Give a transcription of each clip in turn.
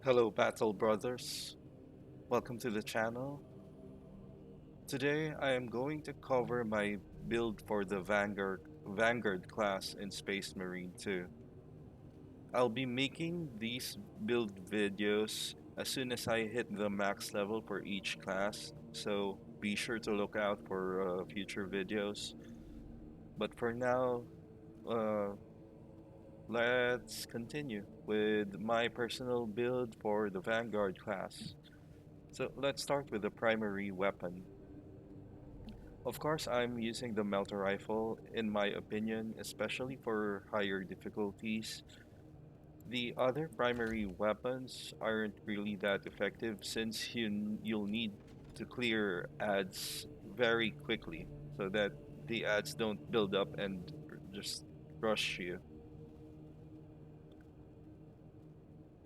Hello, Battle Brothers. Welcome to the channel. Today, I am going to cover my build for the Vanguard class in Space Marine 2. I'll be making these build videos as soon as I hit the max level for each class, so be sure to look out for future videos. But for now, uh, let's continue with my personal build for the Vanguard class. So let's start with the primary weapon. Of course, I'm using the melter rifle, in my opinion, especially for higher difficulties. The other primary weapons aren't really that effective since you'll need to clear ads very quickly so that the ads don't build up and just rush you.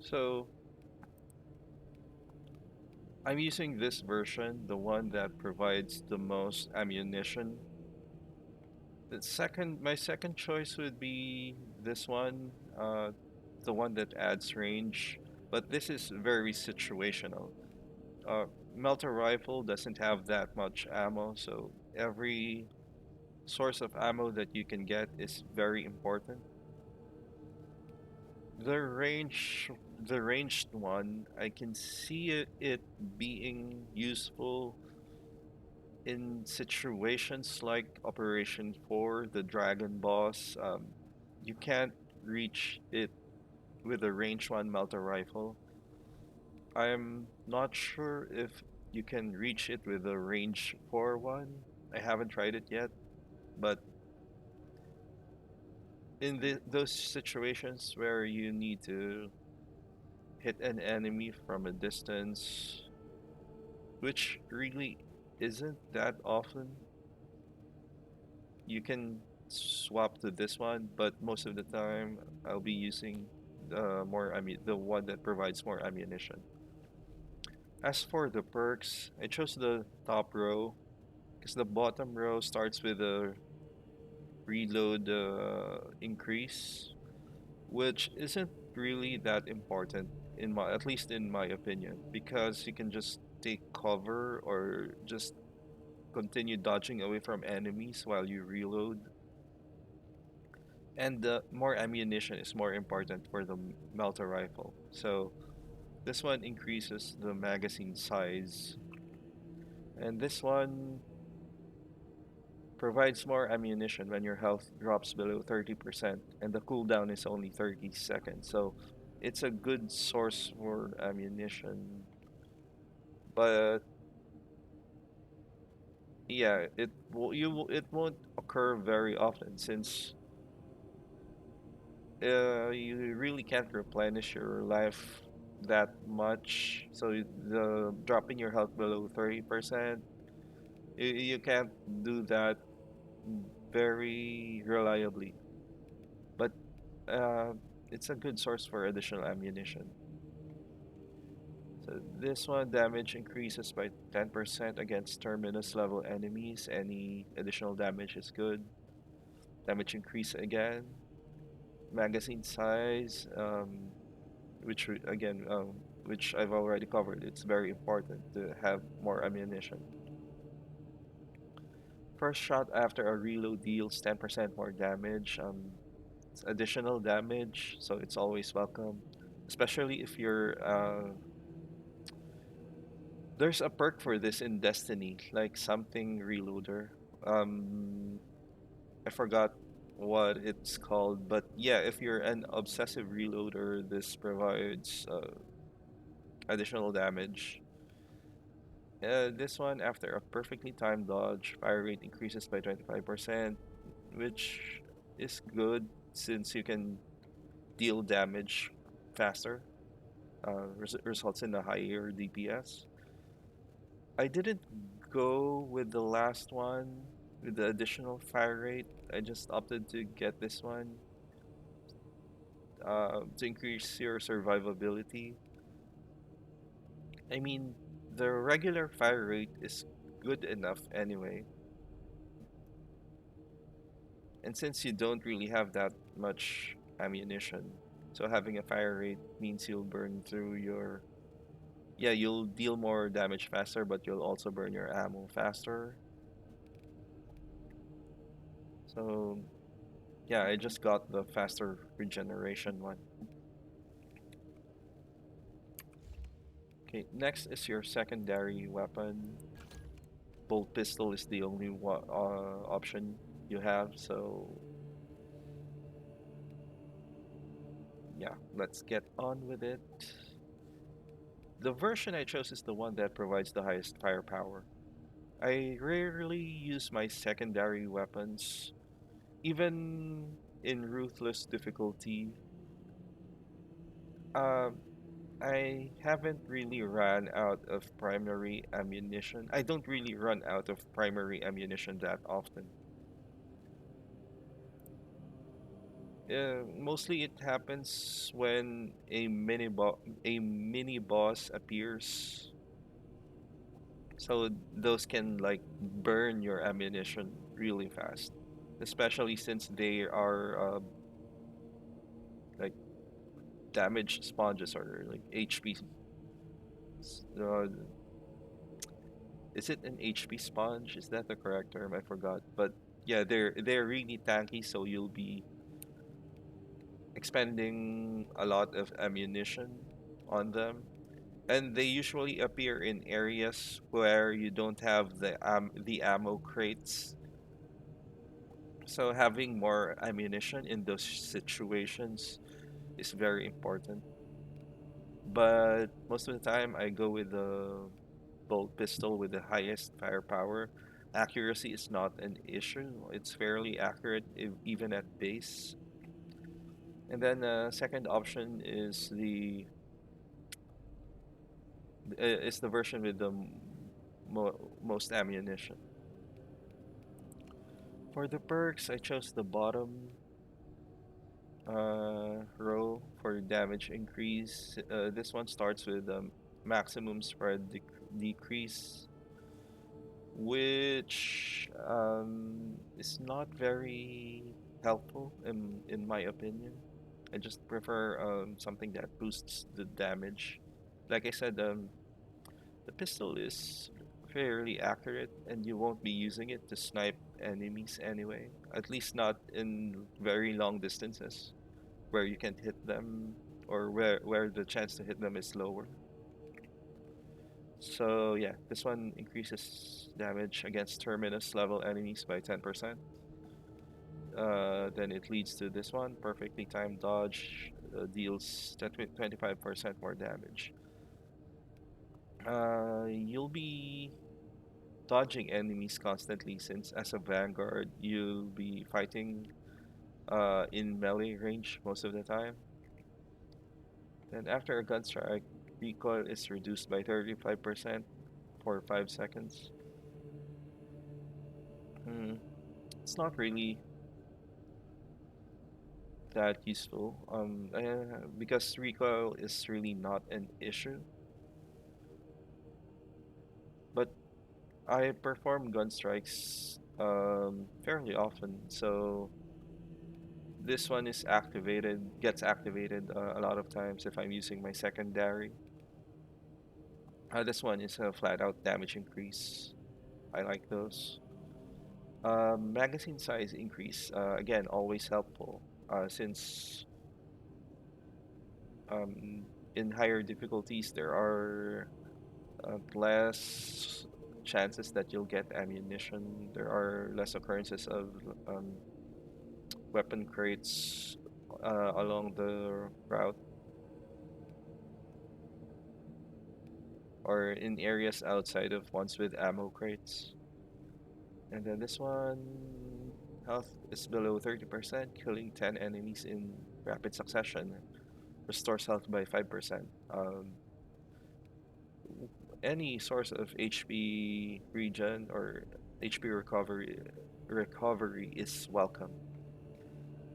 So I'm using this version, the one that provides the most ammunition. My second choice would be this one, the one that adds range, but this is very situational. Uh, Melter rifle doesn't have that much ammo, so every source of ammo that you can get is very important. The range, the ranged one, I can see it being useful in situations like Operation 4, the Dragon Boss. You can't reach it with a range 1 melter rifle. I'm not sure if you can reach it with a range 4 one. I haven't tried it yet, but in those situations where you need to hit an enemy from a distance, which really isn't that often, you can swap to this one, but most of the time I'll be using the one that provides more ammunition. As for the perks, I chose the top row because the bottom row starts with a reload increase, which isn't really that important at least in my opinion, because you can just take cover or just continue dodging away from enemies while you reload. And the more ammunition is more important for the melter rifle. So this one increases the magazine size, and this one provides more ammunition when your health drops below 30% and the cooldown is only 30 seconds. So it's a good source for ammunition. But yeah, it won't occur very often since you really can't replenish your life that much. So the dropping your health below 30%, you can't do that very reliably. But uh, it's a good source for additional ammunition. So this one damage increases by 10% against terminus level enemies. Any additional damage is good. Damage increase again. Magazine size, which I've already covered. It's very important to have more ammunition. First shot after a reload deals 10% more damage. It's additional damage, so it's always welcome, especially if you're there's a perk for this in Destiny, like something reloader. Um, I forgot what it's called, but yeah, if you're an obsessive reloader, this provides additional damage. This one, after a perfectly timed dodge, fire rate increases by 25%, which is good since you can deal damage faster. Results in a higher DPS. I didn't go with the last one with the additional fire rate. I just opted to get this one to increase your survivability. I mean, the regular fire rate is good enough anyway. And since you don't really have that much ammunition, So having a fire rate means you'll burn through your, yeah, you'll deal more damage faster, but you'll also burn your ammo faster. So yeah, I just got the faster regeneration one. Okay, next is your secondary weapon. Bolt pistol is the only option you have. So yeah, let's get on with it. The version I chose is the one that provides the highest firepower. I rarely use my secondary weapons, even in ruthless difficulty. Um, I haven't really run out of primary ammunition. I don't really run out of primary ammunition that often. Mostly it happens when a mini boss appears. So those can like burn your ammunition really fast, especially since they are like damage sponges or like HP. Uh, is it an HP sponge? Is that the correct term? I forgot. But yeah, they're really tanky, so you'll be expending a lot of ammunition on them. And they usually appear in areas where you don't have the ammo crates. So having more ammunition in those situations is very important. But most of the time, I go with the bolt pistol with the highest firepower. Accuracy is not an issue. It's fairly accurate even at base. And then second option is the version with the most ammunition. For the perks, I chose the bottom row for damage increase. This one starts with maximum spread decrease, which is not very helpful in my opinion. I just prefer something that boosts the damage. Like I said, the pistol is fairly accurate, and you won't be using it to snipe enemies anyway. At least not in very long distances where you can't hit them or where the chance to hit them is lower. So yeah, this one increases damage against terminus level enemies by 10%. Then it leads to this one, perfectly timed dodge, deals 25% more damage. You'll be dodging enemies constantly since as a Vanguard, you'll be fighting in melee range most of the time. Then after a gun strike, recoil is reduced by 35% for 5 seconds. Hmm, it's not really that useful because recoil is really not an issue. But I perform gun strikes fairly often, so this one is gets activated a lot of times if I'm using my secondary. This one is a flat out damage increase. I like those. Magazine size increase, again, always helpful since um, in higher difficulties there are less chances that you'll get ammunition. There are less occurrences of um, weapon crates along the route or in areas outside of ones with ammo crates. And then this one, health is below 30%, killing 10 enemies in rapid succession. Restores health by 5%. Any source of HP regen or HP recovery is welcome.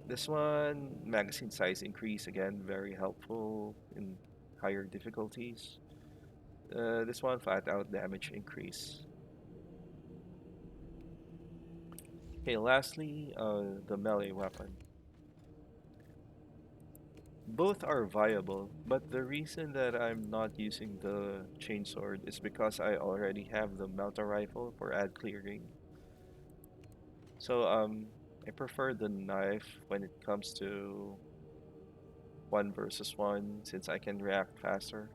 This one, magazine size increase, again, very helpful in higher difficulties. This one, flat out damage increase. Okay, lastly, the melee weapon. Both are viable, but the reason that I'm not using the chainsword is because I already have the melta rifle for ad clearing. So I prefer the knife when it comes to one versus one since I can react faster.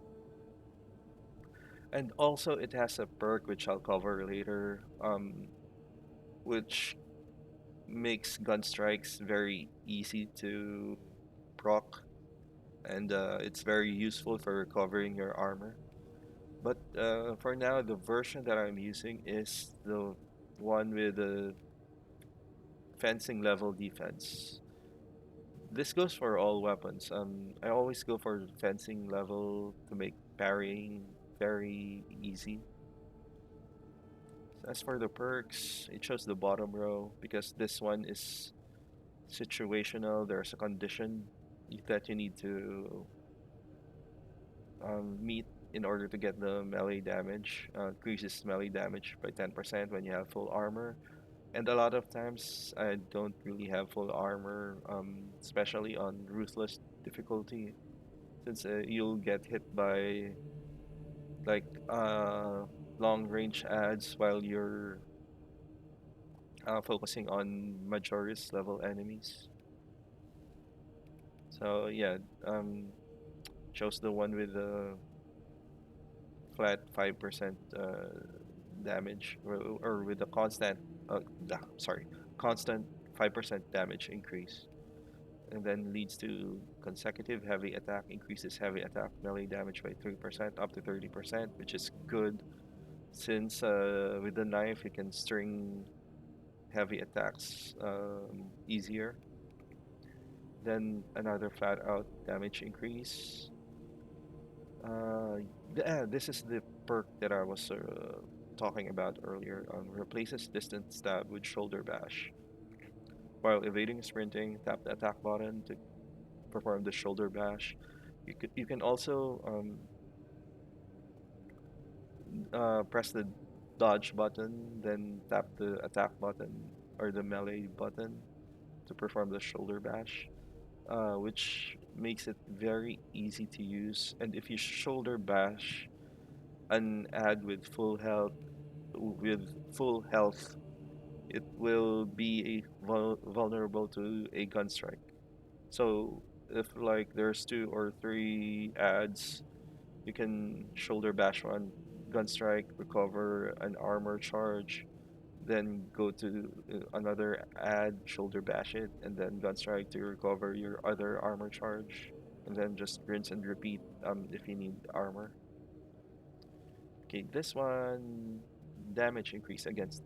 And also it has a perk which I'll cover later, which makes gun strikes very easy to proc, and it's very useful for recovering your armor. But for now, the version that I'm using is the one with the fencing level defense. This goes for all weapons. I always go for fencing level to make parrying very easy. As for the perks, it shows the bottom row because this one is situational. There's a condition that you need to meet in order to get the melee damage. Increases melee damage by 10% when you have full armor. And a lot of times I don't really have full armor, especially on Ruthless difficulty, since you'll get hit by like long range ads while you're focusing on Majoris level enemies. So yeah, chose the one with the flat 5% damage, or with a constant, sorry, constant 5% damage increase, and then leads to consecutive heavy attack, increases heavy attack melee damage by 3% up to 30%, which is good since with the knife you can string heavy attacks easier. Then another flat out damage increase. Uh, yeah, this is the perk that I was talking about earlier. Replaces distant stab with shoulder bash. While evading sprinting, tap the attack button to perform the shoulder bash. You can also press the dodge button, then tap the attack button or the melee button to perform the shoulder bash, which makes it very easy to use. And if you shoulder bash an ad with full health, it will be vulnerable to a gun strike. So if like there's two or three ads, you can shoulder bash one, gun strike, recover an armor charge, then go to another ad, shoulder bash it, and then gun strike to recover your other armor charge, and then just rinse and repeat if you need armor. Okay, this one damage increase against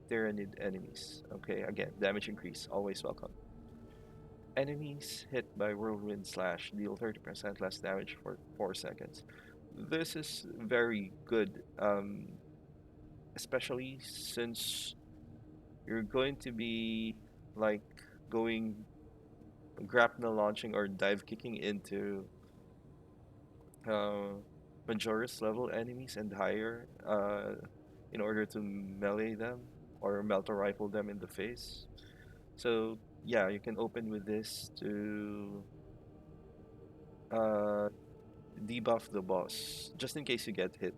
Tyrannid enemies. Okay, again, damage increase, always welcome. Enemies hit by whirlwind slash deal 30% less damage for 4 seconds. This is very good, especially since you're going to be like going grapnel launching or dive kicking into uh, Majoris level enemies and higher in order to melee them or melt or rifle them in the face. So yeah, you can open with this to uh, debuff the boss just in case you get hit.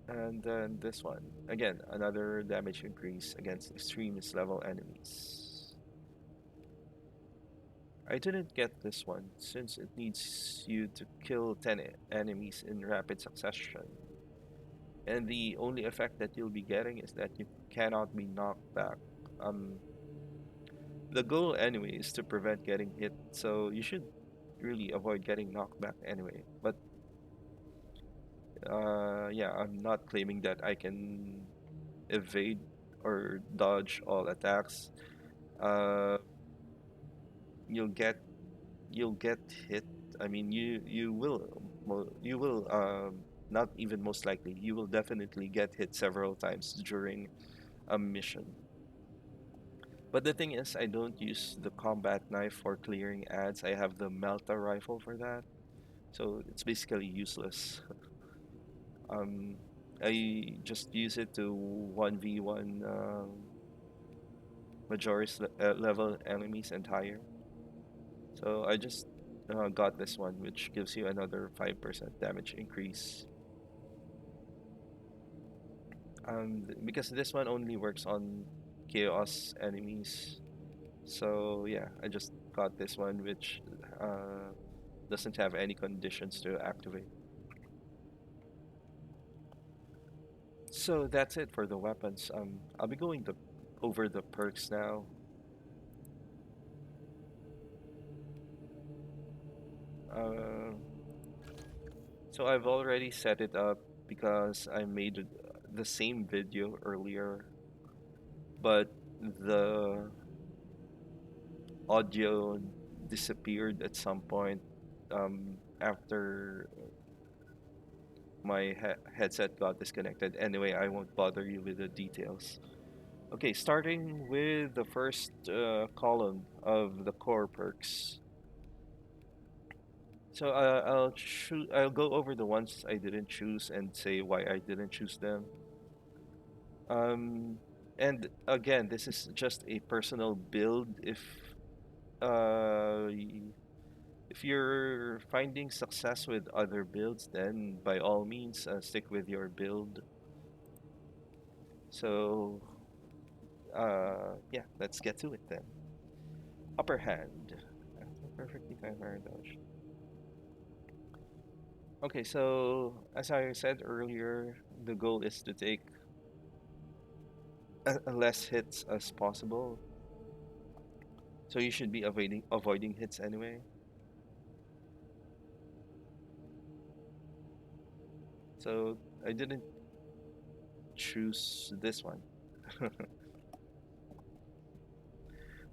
And then this one, again, another damage increase against extremist level enemies. I didn't get this one since it needs you to kill 10 enemies in rapid succession. And the only effect that you'll be getting is that you cannot be knocked back. Um, the goal anyway is to prevent getting hit, so you should really avoid getting knocked back anyway. But yeah, I'm not claiming that I can evade or dodge all attacks. Uh, you'll get you'll get hit. I mean, you will not even most likely you will definitely get hit several times during a mission. But the thing is, I don't use the combat knife for clearing ads. I have the Melta rifle for that, so it's basically useless. Um, I just use it to 1v1 level enemies and higher. So I just got this one, which gives you another 5% damage increase. Because this one only works on chaos enemies. So yeah, I just got this one, which doesn't have any conditions to activate. So that's it for the weapons. I'll be going over the perks now. Uh, so I've already set it up because I made the same video earlier, but the audio disappeared at some point after my headset got disconnected. Anyway, I won't bother you with the details. Okay, starting with the first column of the core perks. So I'll choose. I'll go over the ones I didn't choose and say why I didn't choose them. Um, and again, this is just a personal build. Y- if you're finding success with other builds, then by all means stick with your build. So yeah, let's get to it then. Upper hand. Perfectly timed fire dodge. Okay, so as I said earlier, the goal is to take less hits as possible. So you should be avoiding hits anyway. So I didn't choose this one.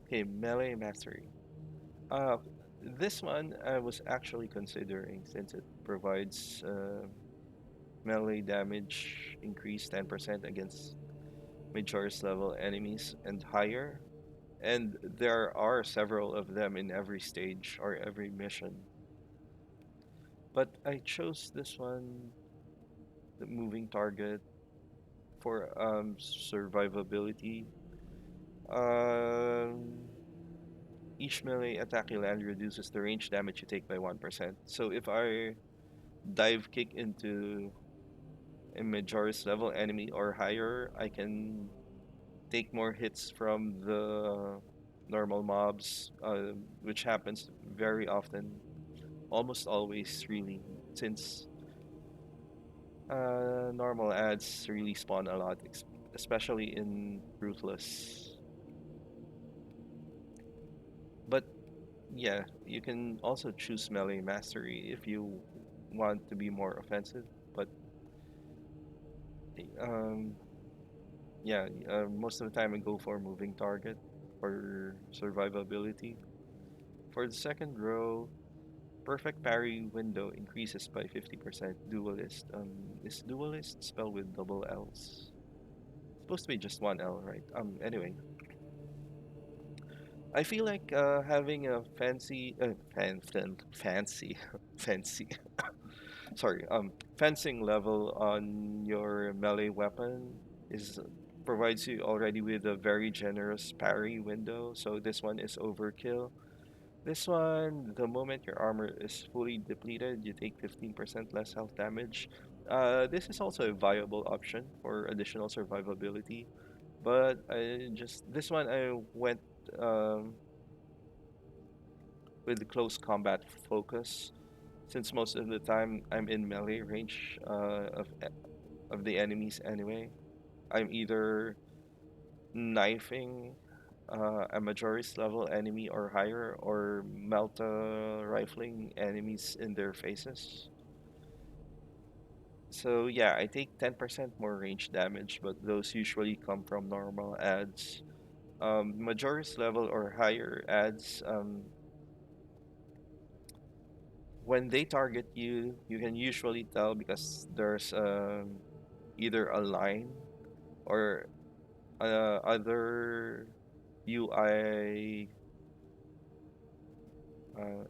Okay, melee mastery. Uh, this one I was actually considering since it provides melee damage increase 10% against Majora's level enemies and higher. And there are several of them in every stage or every mission. But I chose this one, the moving target, for survivability. Um, each melee attack you land reduces the range damage you take by 1%. So if I dive kick into a Majora's level enemy or higher, I can take more hits from the normal mobs, which happens very often, almost always, really, since normal ads really spawn a lot, especially in Ruthless. But yeah, you can also choose melee mastery if you want to be more offensive. But um, yeah, most of the time I go for moving target for survivability. For the second row, perfect parry window increases by 50%. Duelist. Is duelist spelled with double L's? Supposed to be just one L, right? Anyway, I feel like having a fancy, fancy, sorry, fencing level on your melee weapon is provides you already with a very generous parry window. So this one is overkill. This one, the moment your armor is fully depleted, you take 15% less health damage. This is also a viable option for additional survivability, but I just this one I went um, with close combat focus, since most of the time I'm in melee range of the enemies anyway. I'm either knifing a Majoris level enemy or higher, or Melta rifling enemies in their faces. So yeah, I take 10% more range damage, but those usually come from normal ads. Majoris level or higher ads, when they target you, you can usually tell because there's either a line or other UI uh,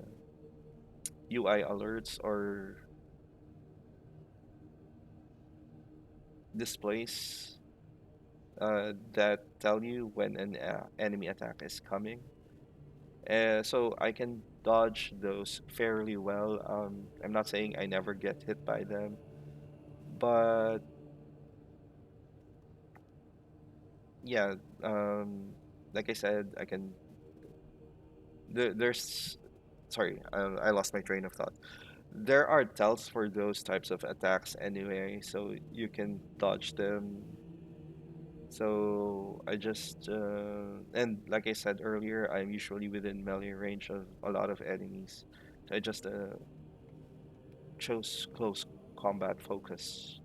UI alerts or displays that tell you when an enemy attack is coming. So I can dodge those fairly well. I'm not saying I never get hit by them, but yeah, um, like I said, I can. There's sorry, I lost my train of thought. There are tells for those types of attacks anyway, so you can dodge them. So I just and like I said earlier, I'm usually within melee range of a lot of enemies. So I just chose close combat focus.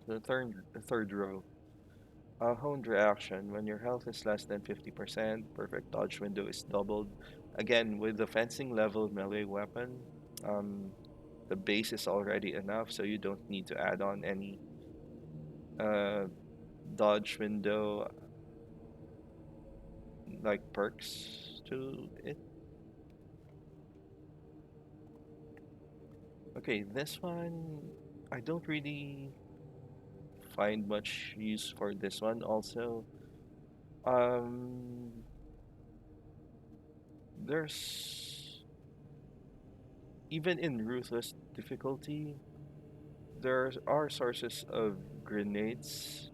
The third row. Honed reaction. When your health is less than 50%, perfect dodge window is doubled. Again, with the fencing level melee weapon, um, the base is already enough, so you don't need to add on any uh, dodge window like perks to it. Okay, this one I don't really find much use for this one also. Um, there's even in ruthless difficulty, there are sources of grenades.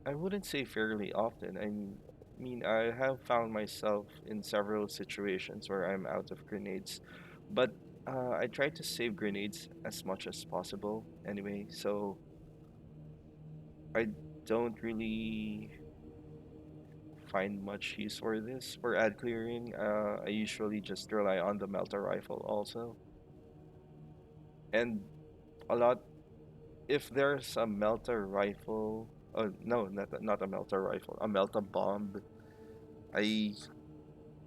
I wouldn't say fairly often. I mean, I have found myself in several situations where I'm out of grenades, but I try to save grenades as much as possible anyway, so I don't really find much use for this. For ad clearing, I usually just rely on the melter rifle also. And a lot, if there's a melter rifle, no, not a melter rifle, a melter bomb, I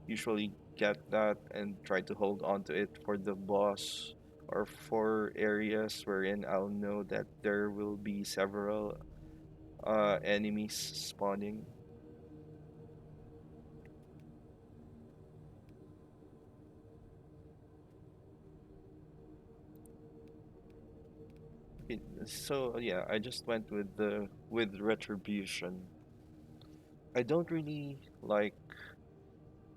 usually get that and try to hold on to it for the boss or for areas wherein I'll know that there will be several enemies spawning. So yeah, I just went with retribution. I don't really like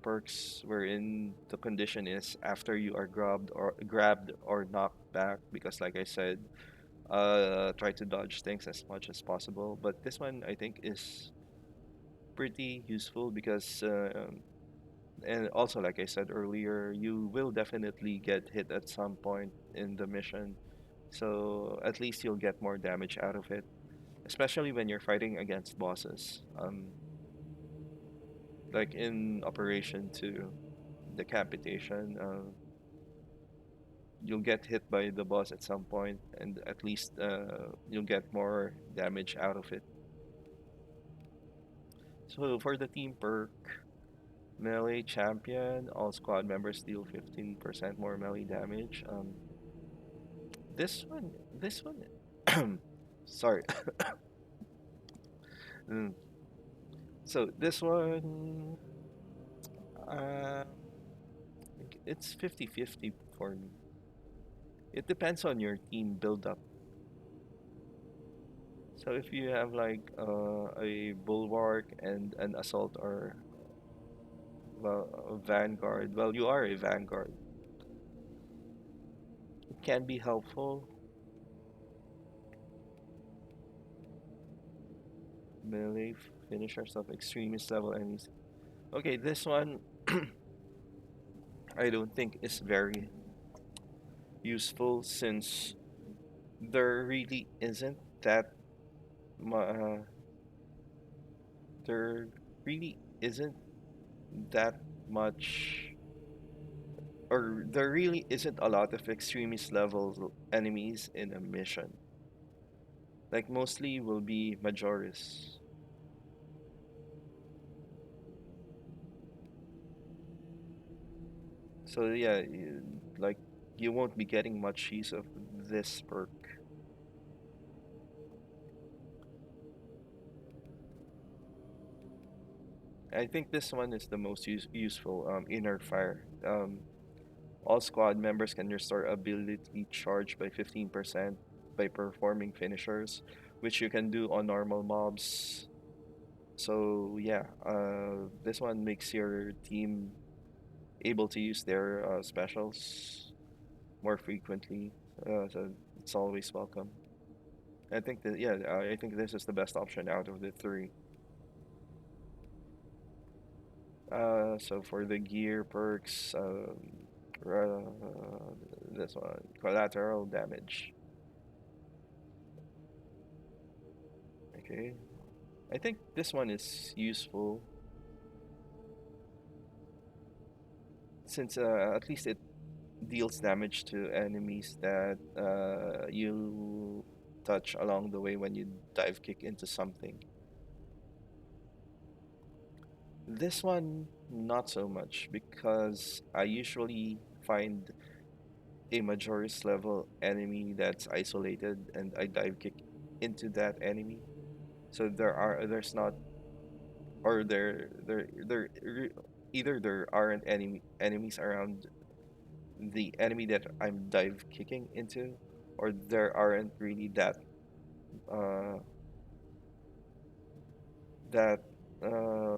perks wherein the condition is after you are grabbed or knocked back because like I said, try to dodge things as much as possible. But this one I think is pretty useful because and also like I said earlier, you will definitely get hit at some point in the mission. So at least you'll get more damage out of it, especially when you're fighting against bosses. Like in Operation 2, Decapitation, you'll get hit by the boss at some point, and at least you'll get more damage out of it. So for the team perk, melee champion, all squad members deal 15% more melee damage. This one, sorry. Mm, so this one, um, it's 50-50 for me. It depends on your team build up. So if you have like a bulwark and an assault or well a vanguard, well you are a vanguard. It can be helpful. Melee finishers of extremist level enemies. Okay, this one I don't think is very useful since there really isn't that mu- uh, there really isn't that much or there really isn't a lot of extremist level enemies in a mission. Like mostly will be Majoris. So yeah, like you won't be getting much use of this perk. I think this one is the most useful. Inner fire. All squad members can restore ability charge by 15% by performing finishers. which you can do on normal mobs. So yeah, this one makes your team able to use their specials more frequently. So it's always welcome. I think that yeah, I think this is the best option out of the three. So for the gear perks, this one, collateral damage. Okay, I think this one is useful since at least it deals damage to enemies that you touch along the way when you dive kick into something. This one, not so much because I usually find a Majoris level enemy that's isolated and I dive kick into that enemy. So there's not or either there aren't any enemies around the enemy that I'm dive kicking into, or there aren't really uh that uh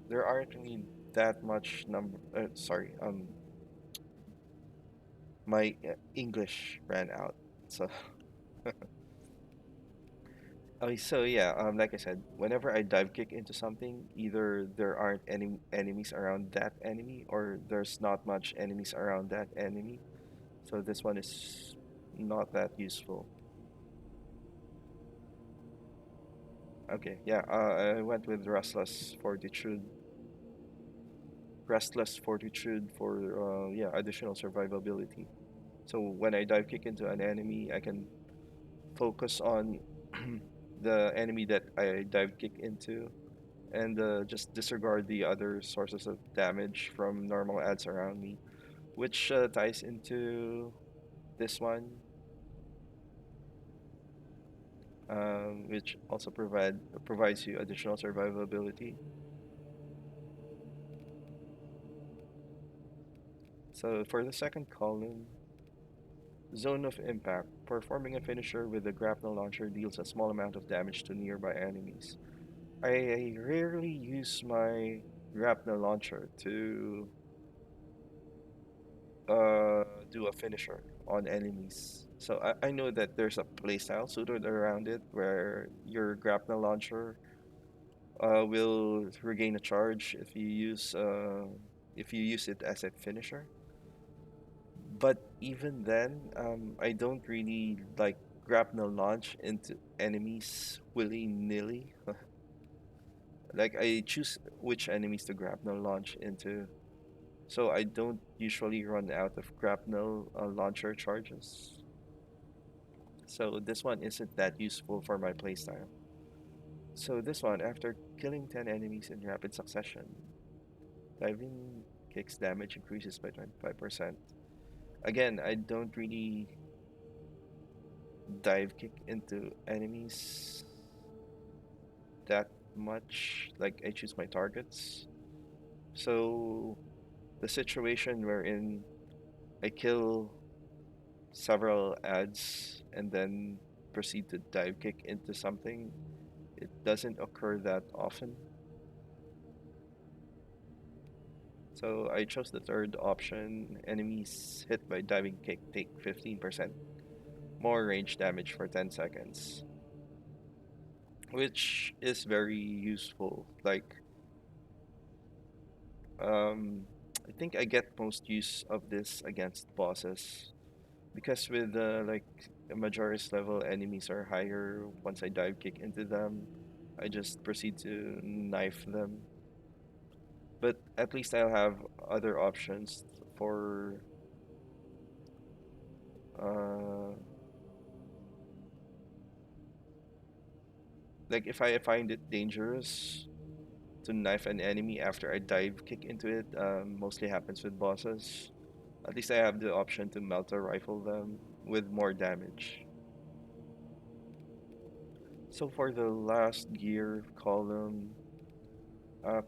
there aren't really that much number sorry my English ran out. So so yeah, like I said, whenever I dive kick into something, either there aren't any enemies around that enemy, or there's not much enemies around that enemy. So this one is not that useful. Okay, yeah, I went with restless fortitude for yeah, additional survivability. So when I dive kick into an enemy, I can focus on the enemy that I dive kick into and just disregard the other sources of damage from normal ads around me, which ties into this one, which also provides you additional survivability. So for the second column, zone of impact. Performing a finisher with a grapnel launcher deals a small amount of damage to nearby enemies. I rarely use my grapnel launcher to uh, do a finisher on enemies. So I know that there's a playstyle suited around it where your grapnel launcher will regain a charge if you use it as a finisher. But even then, I don't really like grapnel launch into enemies willy-nilly. Like I choose which enemies to grapnel launch into, so I don't usually run out of grapnel launcher charges. So this one isn't that useful for my playstyle. So this one, after killing 10 enemies in rapid succession, diving kicks damage increases by 25%. Again, I don't really dive kick into enemies that much. Like I choose my targets. So the situation wherein I kill several ads and then proceed to dive kick into something, it doesn't occur that often. So I chose the third option. Enemies hit by diving kick take 15% more range damage for 10 seconds, which is very useful. Like, um, I think I get most use of this against bosses because with like Majoris level enemies are higher. Once I dive kick into them, I just proceed to knife them. But at least I'll have other options for uh like if I find it dangerous to knife an enemy after I dive kick into it, mostly happens with bosses. At least I have the option to melter rifle them with more damage. So for the last gear column,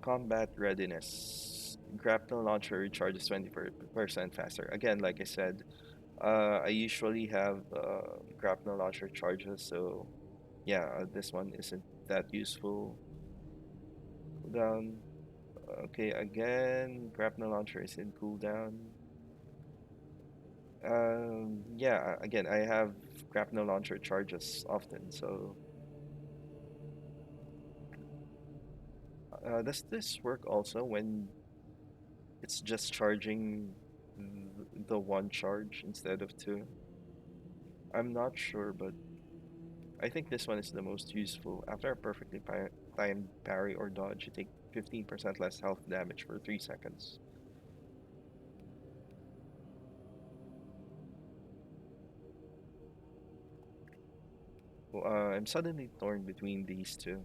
combat readiness. Grapnel launcher recharges 20% faster. Again, like I said, I usually have grapnel launcher charges, so yeah, this one isn't that useful. Cooldown. Okay, again, grapnel launcher is in cooldown. Yeah, again, I have grapnel launcher charges often, so does this work also when it's just charging the one charge instead of two? I'm not sure, but I think this one is the most useful. After a perfectly timed parry or dodge, you take 15% less health damage for 3 seconds. Well, I'm suddenly torn between these two.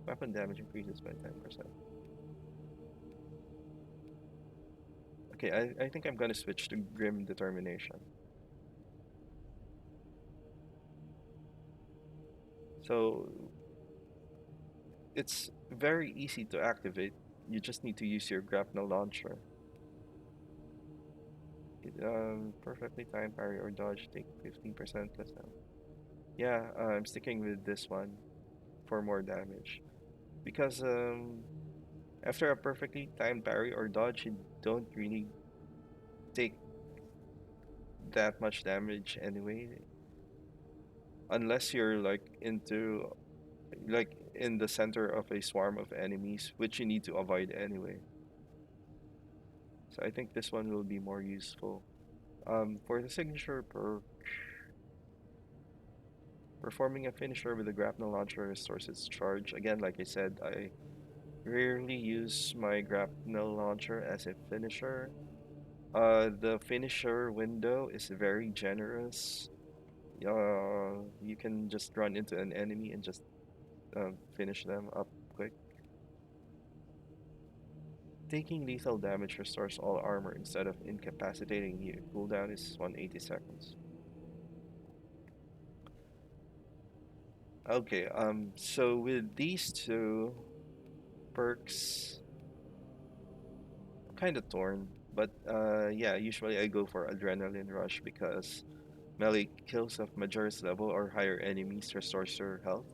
Weapon damage increases by 10%. Okay, I think I'm gonna switch to Grim Determination. So it's very easy to activate. You just need to use your grapnel launcher. Perfectly timed parry or dodge take 15% less damage. Yeah, I'm sticking with this one for more damage because after a perfectly timed parry or dodge, you don't really take that much damage anyway, unless you're like in the center of a swarm of enemies, which you need to avoid anyway. So I think this one will be more useful. For the signature performing a finisher with a grapnel launcher restores its charge. Again, like I said, I rarely use my grapnel launcher as a finisher. The finisher window is very generous. You can just run into an enemy and just finish them up quick. Taking lethal damage restores all armor instead of incapacitating you. Cooldown is 180 seconds. Okay, so with these two perks, I'm kind of torn. But yeah, usually I go for Adrenaline Rush because melee kills of Majora's level or higher enemies restores your health,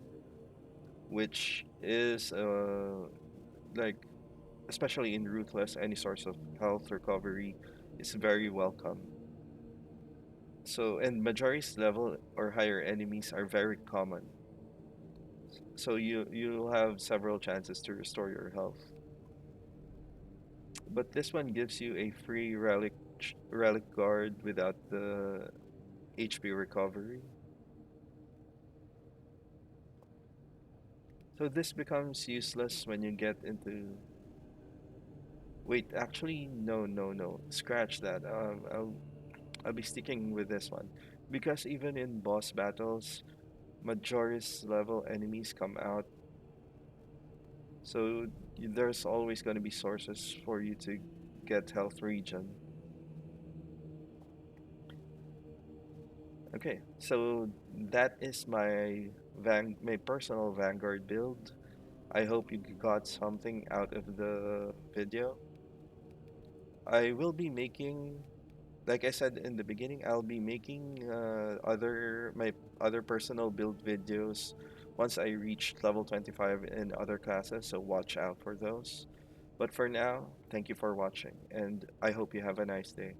which is like especially in Ruthless, any source of health recovery is very welcome. So, and Majora's level or higher enemies are very common. So you'll have several chances to restore your health. But this one gives you a free relic guard without the HP recovery. So this becomes useless when you get into. Wait, actually, no, no, no. Scratch that. I'll be sticking with this one because even in boss battles, Majoris level enemies come out, so there's always going to be sources for you to get health regen. Okay, so that is my personal Vanguard build. I hope you got something out of the video. I will be making, like I said in the beginning, I'll be making my other personal build videos once I reach level 25 in other classes, so watch out for those. But for now, thank you for watching, and I hope you have a nice day.